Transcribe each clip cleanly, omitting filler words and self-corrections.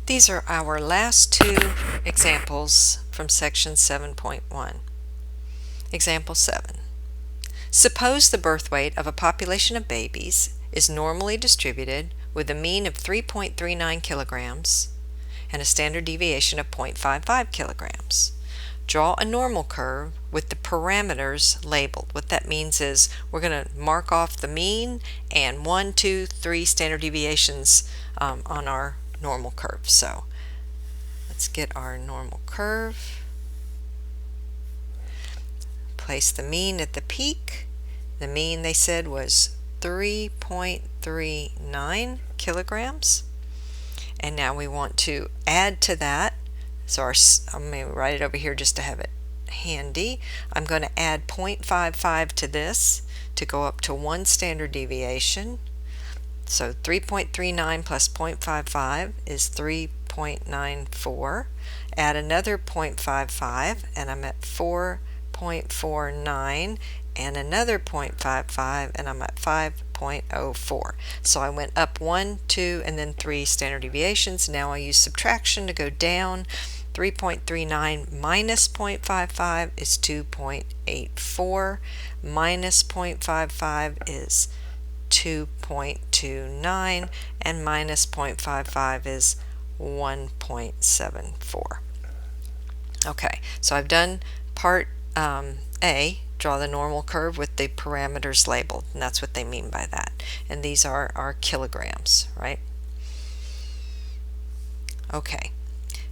These are our last two examples from section 7.1. Example 7. Suppose the birth weight of a population of babies is normally distributed with a mean of 3.39 kilograms and a standard deviation of 0.55 kilograms. Draw a normal curve with the parameters labeled. What that means is we're going to mark off the mean and 1, 2, 3 standard deviations on our normal curve. So let's get our normal curve. Place the mean at the peak. The mean, they said, was 3.39 kilograms. And now we want to add to that. So I'm going to write it over here just to have it handy. I'm going to add 0.55 to this to go up to 1 standard deviation. So 3.39 plus 0.55 is 3.94. Add another 0.55 and I'm at 4.49, and another 0.55 and I'm at 5.04. So I went up 1, 2, and then 3 standard deviations. Now I use subtraction to go down. 3.39 minus 0.55 is 2.84. Minus 0.55 is 2.29, and minus 0.55 is 1.74. Okay, so I've done part A, draw the normal curve with the parameters labeled, and that's what they mean by that. And these are our kilograms, right? Okay.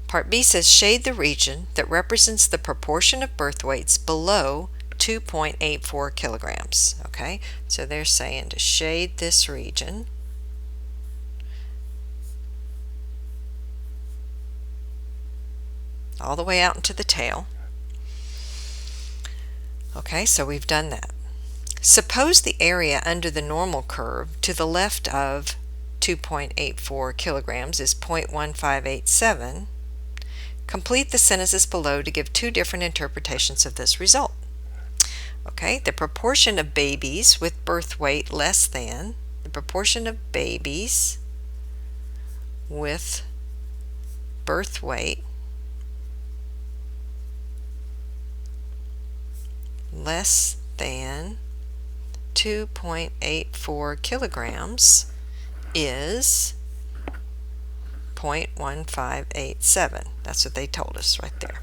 Part B says shade the region that represents the proportion of birth weights below 2.84 kilograms. Okay, so they're saying to shade this region all the way out into the tail. Okay, so we've done that. Suppose the area under the normal curve to the left of 2.84 kilograms is 0.1587. Complete the sentences below to give two different interpretations of this result. Okay, the proportion of babies with birth weight less than the proportion of babies with birth weight less than 2.84 kilograms is 0.1587. That's what they told us right there.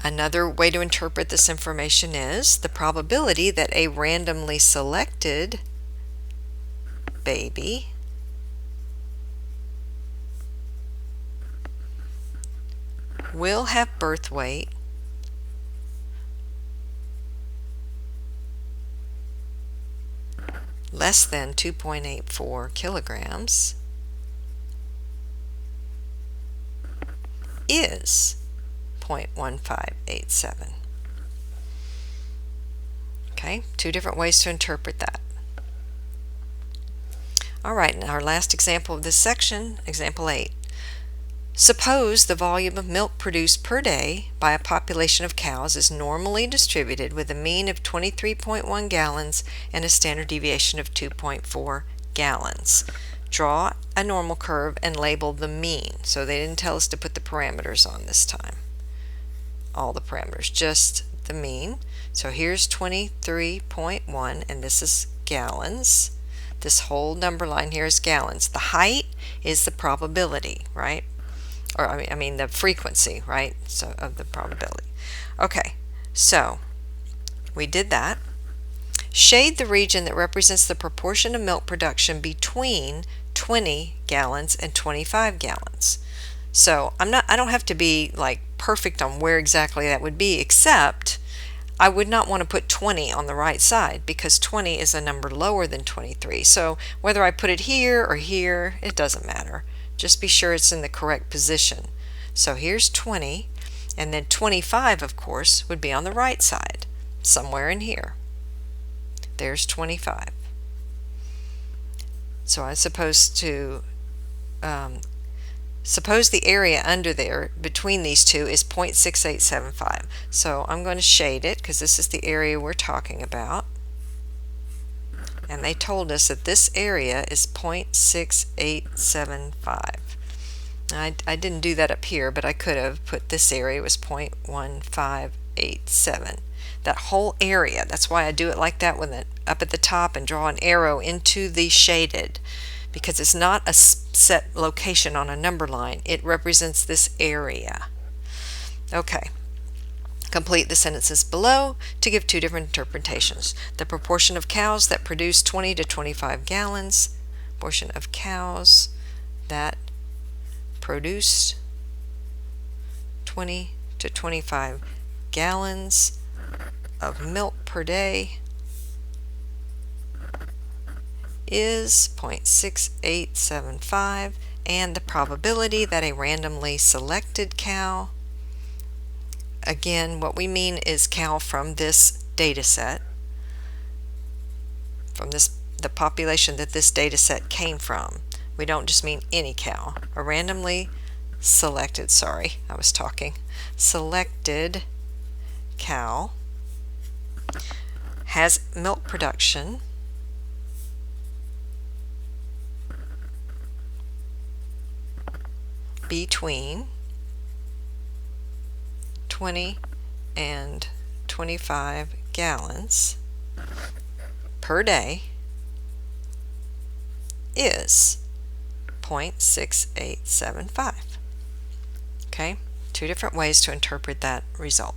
Another way to interpret this information is the probability that a randomly selected baby will have birth weight less than 2.84 kilograms is 0.1587. Okay, two different ways to interpret that. All right, now our last example of this section, example 8. Suppose the volume of milk produced per day by a population of cows is normally distributed with a mean of 23.1 gallons and a standard deviation of 2.4 gallons. Draw a normal curve and label the mean. So they didn't tell us to put the parameters on this time. All the parameters, just the mean. So here's 23.1, and this is gallons. This whole number line here is gallons. The height is the probability, right? Or I mean the frequency, right? So of the probability. Okay, so we did that. Shade the region that represents the proportion of milk production between 20 gallons and 25 gallons. So I don't have to be like perfect on where exactly that would be, except I would not want to put 20 on the right side because 20 is a number lower than 23. So whether I put it here or here, it doesn't matter. Just be sure it's in the correct position. So here's 20, and then 25, of course, would be on the right side, somewhere in here. There's 25. So I'm supposed to suppose the area under there between these two is 0.6875. So I'm going to shade it because this is the area we're talking about. And they told us that this area is 0.6875. I didn't do that up here, but I could have put this area was 0.1587. That whole area, that's why I do it like that with it up at the top and draw an arrow into the shaded, because it's not a set location on a number line. It represents this area. Okay. Complete the sentences below to give two different interpretations. The proportion of cows that produce 20 to 25 gallons, proportion of cows that produce 20 to 25 gallons of milk per day is 0.6875, and the probability that a randomly selected cow, again, what we mean is cow from this data set, from the population that this data set came from. We don't just mean any cow. A randomly selected, selected cow has milk production between 20 and 25 gallons per day is 0.6875. Okay, two different ways to interpret that result.